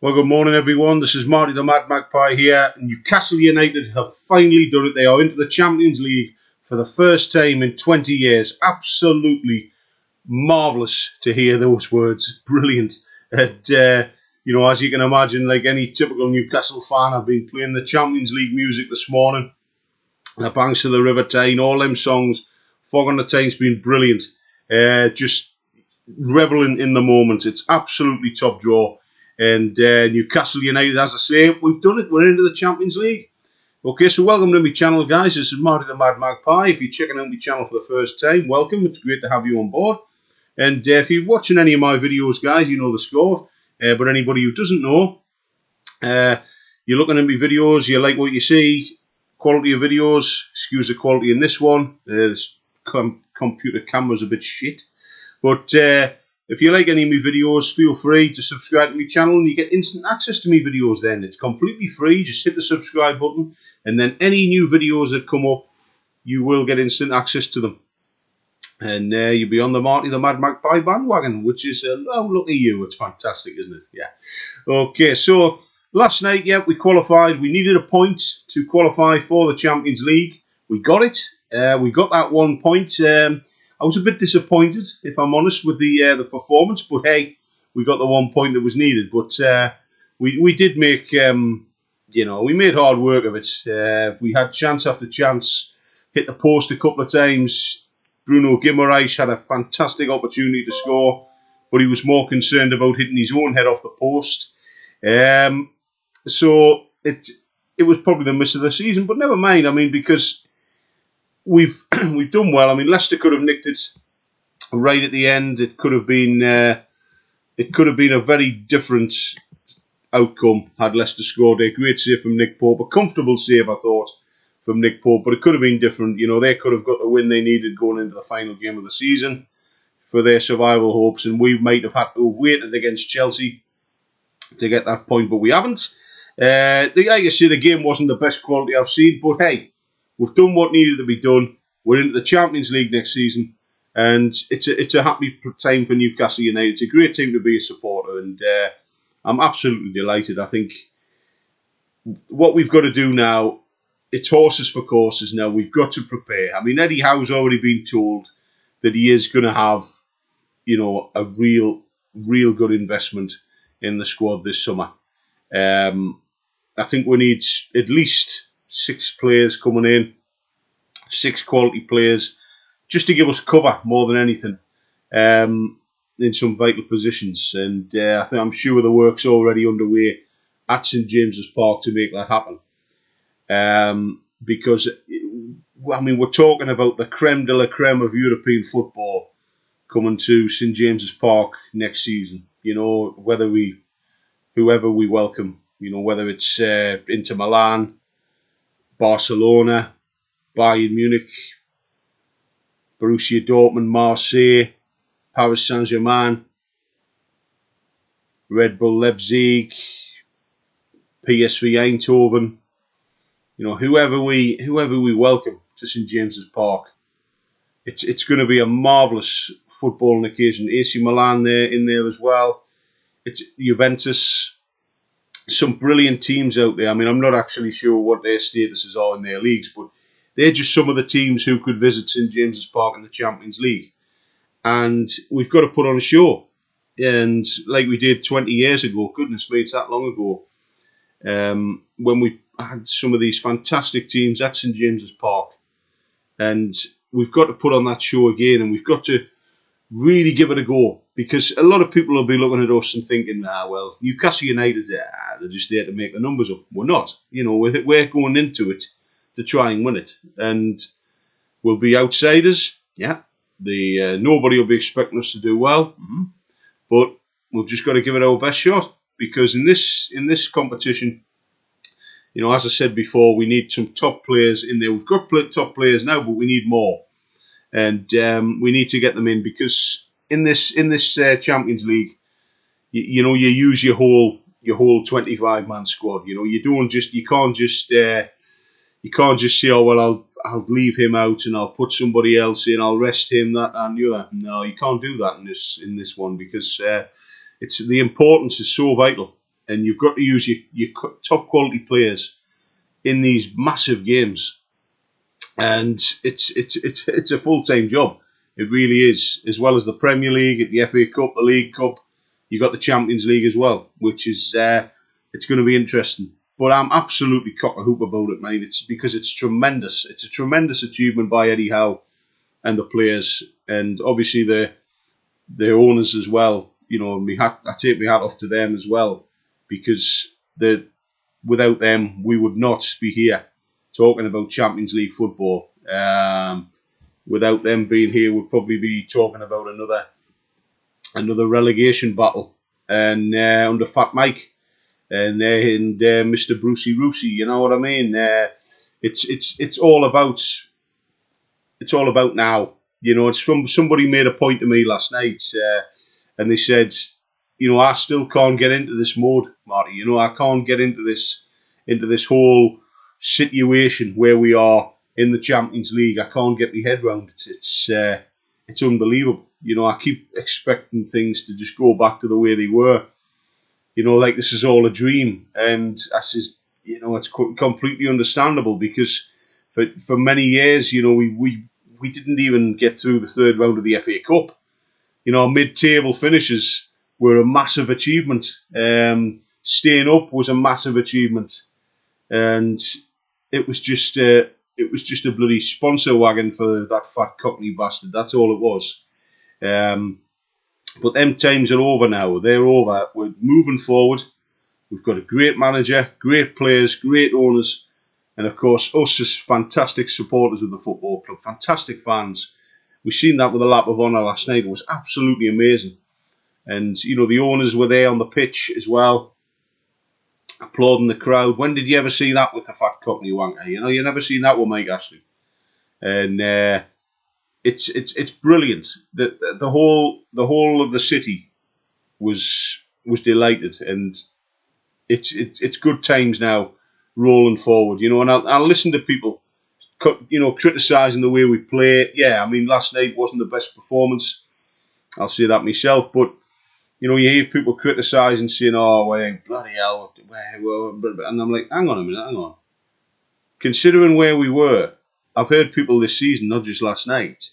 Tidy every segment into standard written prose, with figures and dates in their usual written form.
Well, good morning, everyone. This is Marty the Mad Magpie here. Newcastle United have finally done it. They are into the Champions League for the first time in 20 years. Absolutely marvellous to hear those words. Brilliant. And, as you can imagine, like any typical Newcastle fan, I've been playing the Champions League music this morning. The Banks of the River Tyne, all them songs. Fog on the Tyne's been brilliant. Just reveling in the moment. It's absolutely top draw. And Newcastle United, as I say, we've done it. We're into the Champions League. Okay, so welcome to my channel, guys. This is Marty the Mad Magpie. If you're checking out my channel for the first time, welcome. It's great to have you on board. And if you're watching any of my videos, guys, you know the score. But anybody who doesn't know, you're looking at my videos, you like what you see, quality of videos, excuse the quality in this one. This computer camera's a bit shit. But if you like any of my videos, feel free to subscribe to my channel and you get instant access to my videos then. It's completely free. Just hit the subscribe button and then any new videos that come up, you will get instant access to them. And you'll be on the Marty the Mad Magpie bandwagon, which is, oh, look at you. It's fantastic, isn't it? Yeah. Okay, so last night, yeah, we qualified. We needed a point to qualify for the Champions League. We got it. We got that 1 point. I was a bit disappointed, if I'm honest, with the performance. But hey, we got the 1 point that was needed. But we did make, we made hard work of it. We had chance after chance, hit the post a couple of times. Bruno Guimaraes had a fantastic opportunity to score, but he was more concerned about hitting his own head off the post. So it was probably the miss of the season, but never mind. I mean, because we've done well. I mean, Leicester could have nicked it right at the end. It could have been a very different outcome had Leicester scored a great save from Nick Pope, a comfortable save, I thought, from Nick Pope, but it could have been different. You know, they could have got the win they needed going into the final game of the season for their survival hopes, and we might have had to have waited against Chelsea to get that point, but we haven't. Like I say, the game wasn't the best quality I've seen, but hey, we've done what needed to be done. We're into the Champions League next season, and it's a happy time for Newcastle United. It's a great team to be a supporter, and I'm absolutely delighted. I think what we've got to do now, it's horses for courses now. We've got to prepare. I mean, Eddie Howe's already been told that he is going to have, a real good investment in the squad this summer. I think we need at least 6 players coming in, 6 quality players, just to give us cover more than anything in some vital positions. And I'm sure the work's already underway at St James's Park to make that happen. Because, I mean, we're talking about the creme de la creme of European football coming to St James's Park next season. Whoever we welcome, whether it's Inter Milan, Barcelona, Bayern Munich, Borussia Dortmund, Marseille, Paris Saint-Germain, Red Bull Leipzig, PSV Eindhoven, whoever we welcome to St James's Park, it's going to be a marvellous footballing occasion. AC Milan in there as well. It's Juventus. Some brilliant teams out there. I mean, I'm not actually sure what their statuses are in their leagues, but they're just some of the teams who could visit St James's Park in the Champions League. And we've got to put on a show. And like we did 20 years ago, goodness me, it's that long ago, when we had some of these fantastic teams at St James's Park. And we've got to put on that show again, and we've got to really give it a go, because a lot of people will be looking at us and thinking, well, Newcastle United, they're just there to make the numbers up. We're not. We're going into it to try and win it, and we'll be outsiders. Yeah, nobody will be expecting us to do well, but we've just got to give it our best shot, because in this competition, as I said before, we need some top players in there. We've got top players now, but we need more. And we need to get them in, because in this Champions League, you use your whole 25-man squad. You can't just say, oh well, I'll leave him out and I'll put somebody else in. I'll rest him, that and the other. No, you can't do that in this one, because it's the importance is so vital. and you've got to use your top quality players in these massive games, and it's a full-time job. It really is, as well as the Premier League, the FA Cup, the League Cup. You got the Champions League as well, which is it's going to be interesting. But I'm absolutely cock-a-hoop about it, mate. It's because it's tremendous. It's a tremendous achievement by Eddie Howe and the players, and obviously the owners as well. You know, I take my hat off to them as well, because without them, we would not be here talking about Champions League football. Without them being here, we'd probably be talking about another relegation battle, and under Fat Mike and Mr. Brucey Roosey. You know what I mean? It's all about now. You know, it's from somebody made a point to me last night, and they said, you know, I still can't get into this mode, Marty. You know, I can't get into this whole situation where we are in the Champions League. I can't get my head around it. It's unbelievable. You know, I keep expecting things to just go back to the way they were. You know, like this is all a dream, and I says, you know, it's completely understandable, because for many years, you know, we didn't even get through the third round of the FA Cup. You know, mid-table finishes were a massive achievement. Staying up was a massive achievement, and it was just a bloody sponsor wagon for that fat Cockney bastard. That's all it was. But them times are over now. They're over. We're moving forward. We've got a great manager, great players, great owners, and of course us as fantastic supporters of the football club, fantastic fans. We've seen that with the lap of honour last night. It was absolutely amazing. And, you know, the owners were there on the pitch as well, applauding the crowd. When did you ever see that with a fat Cockney wanker? You know, you never seen that with Mike Ashley. And it's brilliant. The whole of the city was delighted, and it's good times now, rolling forward. You know, and I'll listen to people, you know, criticising the way we play. Yeah, I mean, last night wasn't the best performance. I'll say that myself, but you know, you hear people criticising, saying, "Oh, well, bloody hell," and I'm like, hang on a minute, hang on. Considering where we were, I've heard people this season, not just last night,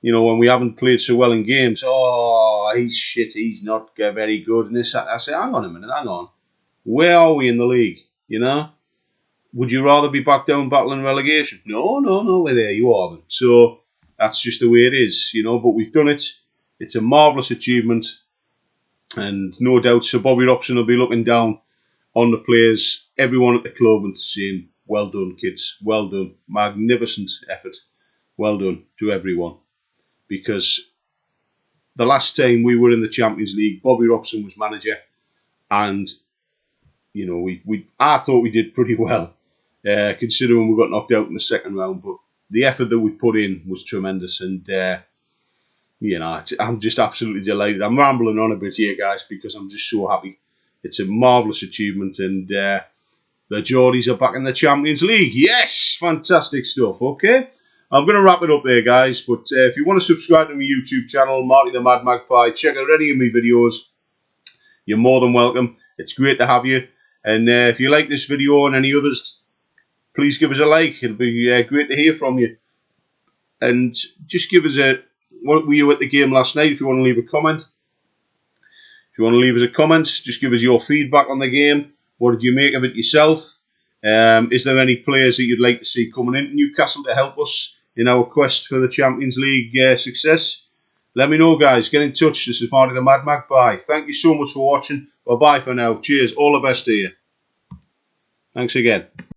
you know, when we haven't played so well in games, oh, he's shit, he's not very good, and this, that. I say, hang on a minute, hang on. Where are we in the league, you know? Would you rather be back down battling relegation? No, well, there you are then. So that's just the way it is, you know, but we've done it. It's a marvellous achievement, and no doubt Sir Bobby Robson will be looking down on the players, everyone at the club, and saying, well done, kids, well done, magnificent effort, well done to everyone. Because the last time we were in the Champions League, Bobby Robson was manager, and you know, I thought we did pretty well, considering we got knocked out in the second round. But the effort that we put in was tremendous, and you know, I'm just absolutely delighted. I'm rambling on a bit here, guys, because I'm just so happy. It's a marvellous achievement, and the Geordies are back in the Champions League. Yes, fantastic stuff. Okay, I'm going to wrap it up there, guys. But if you want to subscribe to my YouTube channel, Marty the Mad Magpie, check out any of my videos. You're more than welcome. It's great to have you. And if you like this video and any others, please give us a like. It'll be great to hear from you. And just give us what were you at the game last night, if you want to leave a comment. If you want to leave us a comment, just give us your feedback on the game. What did you make of it yourself? Is there any players that you'd like to see coming into Newcastle to help us in our quest for the Champions League success? Let me know, guys. Get in touch. This is Marty the Mad Magpie. Thank you so much for watching. Bye-bye for now. Cheers. All the best to you. Thanks again.